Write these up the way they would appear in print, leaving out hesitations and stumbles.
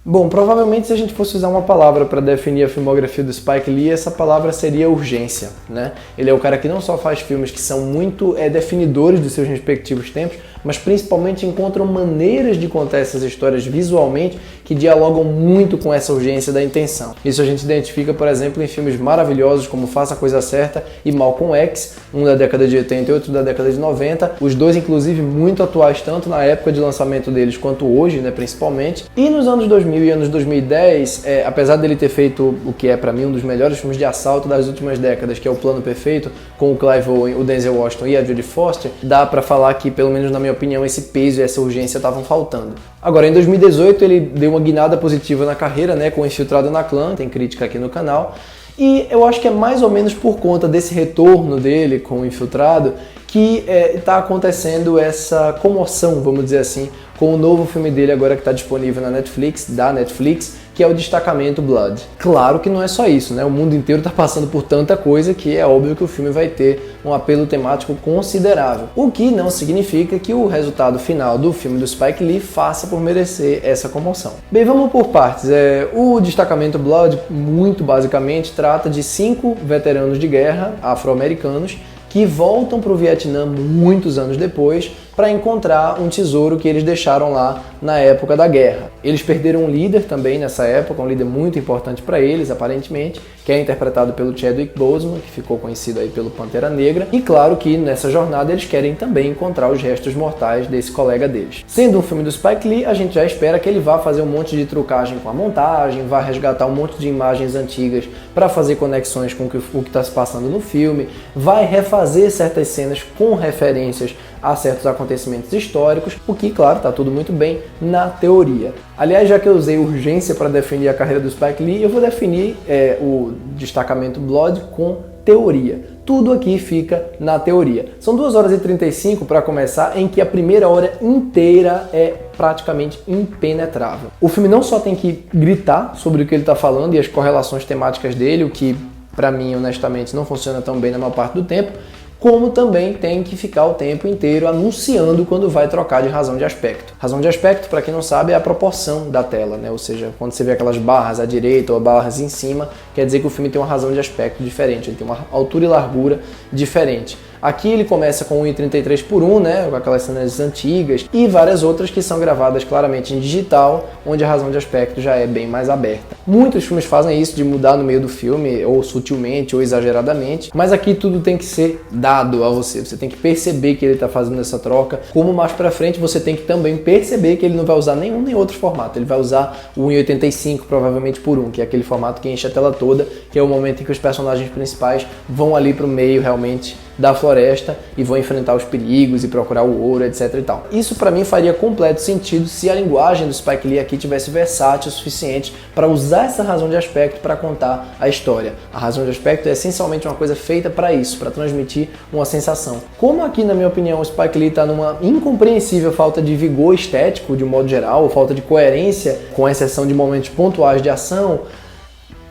Bom, provavelmente se a gente fosse usar uma palavra para definir a filmografia do Spike Lee, essa palavra seria urgência, né? Ele é o cara que não só faz filmes que são muito definidores dos seus respectivos tempos, mas principalmente encontram maneiras de contar essas histórias visualmente que dialogam muito com essa urgência da intenção. Isso a gente identifica, por exemplo, em filmes maravilhosos como Faça a Coisa Certa e Malcolm X, um da década de 80 e outro da década de 90, os dois inclusive muito atuais tanto na época de lançamento deles quanto hoje, né, principalmente. E nos anos 2000 e anos 2010, apesar dele ter feito o que é para mim um dos melhores filmes de assalto das últimas décadas, que é O Plano Perfeito, com o Clive Owen, o Denzel Washington e a Jodie Foster, dá para falar que, pelo menos na minha opinião, esse peso e essa urgência estavam faltando. Agora, em 2018, ele deu uma guinada positiva na carreira, né, com Infiltrado na Clã, tem crítica aqui no canal, e eu acho que é mais ou menos por conta desse retorno dele com o Infiltrado que está acontecendo essa comoção, vamos dizer assim, com o novo filme dele agora que está disponível na Netflix, da Netflix, que é o Destacamento Blood. Claro que não é só isso, né? O mundo inteiro está passando por tanta coisa que é óbvio que o filme vai ter um apelo temático considerável. O que não significa que o resultado final do filme do Spike Lee faça por merecer essa comoção. Bem, vamos por partes. O Destacamento Blood, muito basicamente, trata de 5 veteranos de guerra afro-americanos que voltam para o Vietnã muitos anos depois para encontrar um tesouro que eles deixaram lá na época da guerra. Eles perderam um líder também nessa época, um líder muito importante para eles, aparentemente, que é interpretado pelo Chadwick Boseman, que ficou conhecido aí pelo Pantera Negra, e claro que nessa jornada eles querem também encontrar os restos mortais desse colega deles. Sendo um filme do Spike Lee, a gente já espera que ele vá fazer um monte de trucagem com a montagem, vá resgatar um monte de imagens antigas para fazer conexões com o que está se passando no filme, vai refazer certas cenas com referências a certos acontecimentos históricos, o que, claro, está tudo muito bem na teoria. Aliás, já que eu usei urgência para definir a carreira do Spike Lee, eu vou definir o Destacamento Blood com teoria. Tudo aqui fica na teoria. São 2 horas e 35 para começar, em que a primeira hora inteira é praticamente impenetrável. O filme não só tem que gritar sobre o que ele está falando e as correlações temáticas dele, o que, para mim, honestamente, não funciona tão bem na maior parte do tempo, como também tem que ficar o tempo inteiro anunciando quando vai trocar de razão de aspecto. Razão de aspecto, para quem não sabe, é a proporção da tela, né? Ou seja, quando você vê aquelas barras à direita ou barras em cima, quer dizer que o filme tem uma razão de aspecto diferente, ele tem uma altura e largura diferente. Aqui ele começa com 1,33 por 1, né, com aquelas cenas antigas, e várias outras que são gravadas claramente em digital, onde a razão de aspecto já é bem mais aberta. Muitos filmes fazem isso, de mudar no meio do filme, ou sutilmente, ou exageradamente, mas aqui tudo tem que ser dado a você. Você tem que perceber que ele está fazendo essa troca, como mais pra frente você tem que também perceber que ele não vai usar nenhum nem outro formato. Ele vai usar o 1,85 provavelmente por 1, que é aquele formato que enche a tela toda, que é o momento em que os personagens principais vão ali pro meio realmente da floresta e vão enfrentar os perigos e procurar o ouro, etc e tal. Isso para mim faria completo sentido se a linguagem do Spike Lee aqui tivesse versátil o suficiente para usar essa razão de aspecto para contar a história. A razão de aspecto é essencialmente uma coisa feita para isso, para transmitir uma sensação. Como aqui, na minha opinião, o Spike Lee está numa incompreensível falta de vigor estético de um modo geral, ou falta de coerência, com exceção de momentos pontuais de ação,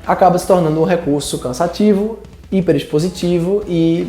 acaba se tornando um recurso cansativo, hiperexpositivo e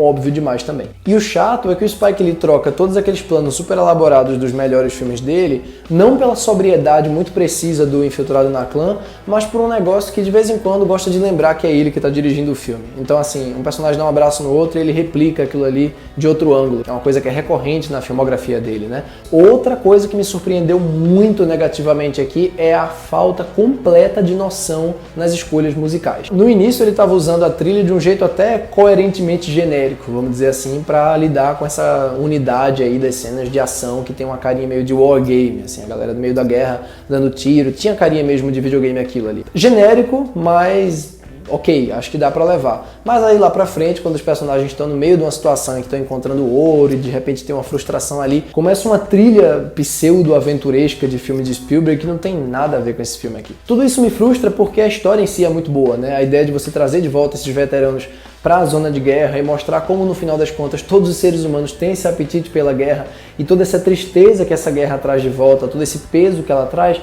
óbvio demais também. E o chato é que o Spike Lee troca todos aqueles planos super elaborados dos melhores filmes dele, não pela sobriedade muito precisa do Infiltrado na Clã, mas por um negócio que de vez em quando gosta de lembrar que é ele que está dirigindo o filme. Então assim, um personagem dá um abraço no outro e ele replica aquilo ali de outro ângulo. É uma coisa que é recorrente na filmografia dele, né? Outra coisa que me surpreendeu muito negativamente aqui é a falta completa de noção nas escolhas musicais. No início ele estava usando a trilha de um jeito até coerentemente genérico, vamos dizer assim, para lidar com essa unidade aí das cenas de ação que tem uma carinha meio de wargame, assim, a galera do meio da guerra dando tiro, tinha carinha mesmo de videogame aquilo ali. Genérico, mas ok, acho que dá pra levar. Mas aí lá pra frente, quando os personagens estão no meio de uma situação em que estão encontrando ouro e de repente tem uma frustração ali, começa uma trilha pseudo-aventuresca de filme de Spielberg que não tem nada a ver com esse filme aqui. Tudo isso me frustra porque a história em si é muito boa, né? A ideia de você trazer de volta esses veteranos para a zona de guerra e mostrar como no final das contas todos os seres humanos têm esse apetite pela guerra e toda essa tristeza que essa guerra traz de volta, todo esse peso que ela traz,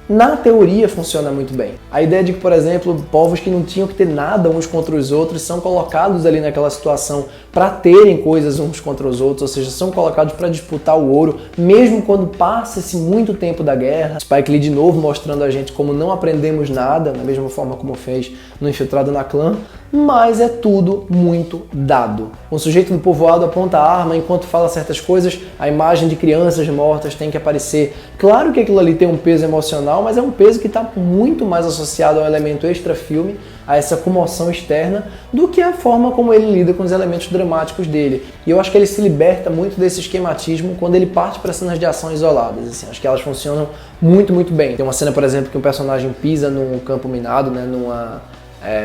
na teoria funciona muito bem. A ideia de que, por exemplo, povos que não tinham que ter nada uns contra os outros são colocados ali naquela situação para terem coisas uns contra os outros, ou seja, são colocados para disputar o ouro, mesmo quando passa-se muito tempo da guerra. Spike Lee de novo mostrando a gente como não aprendemos nada, da mesma forma como fez no Infiltrado na Clã, mas é tudo muito dado. O sujeito do povoado aponta a arma enquanto fala certas coisas, a imagem de crianças mortas tem que aparecer. Claro que aquilo ali tem um peso emocional, mas é um peso que está muito mais associado ao elemento extra-filme, a essa comoção externa, do que a forma como ele lida com os elementos dramáticos dele. E eu acho que ele se liberta muito desse esquematismo quando ele parte para cenas de ação isoladas. Assim, acho que elas funcionam muito, muito bem. Tem uma cena, por exemplo, que um personagem pisa num campo minado, né,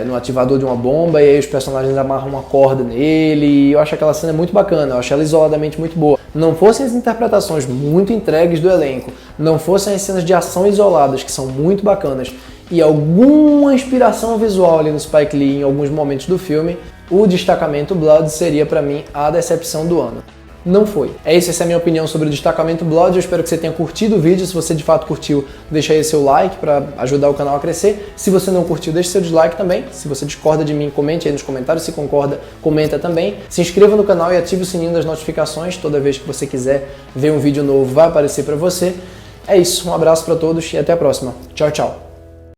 no ativador de uma bomba, e aí os personagens amarram uma corda nele, e eu acho aquela cena muito bacana, eu acho ela isoladamente muito boa. Não fossem as interpretações muito entregues do elenco, não fossem as cenas de ação isoladas, que são muito bacanas, e alguma inspiração visual ali no Spike Lee em alguns momentos do filme, o Destacamento Blood seria pra mim a decepção do ano. Não foi. Essa é a minha opinião sobre o Destacamento Blood. Eu espero que você tenha curtido o vídeo. Se você de fato curtiu, deixa aí seu like para ajudar o canal a crescer. Se você não curtiu, deixe seu dislike também. Se você discorda de mim, comente aí nos comentários. Se concorda, comenta também. Se inscreva no canal e ative o sininho das notificações. Toda vez que você quiser ver um vídeo novo, vai aparecer para você. É isso. Um abraço para todos e até a próxima. Tchau, tchau.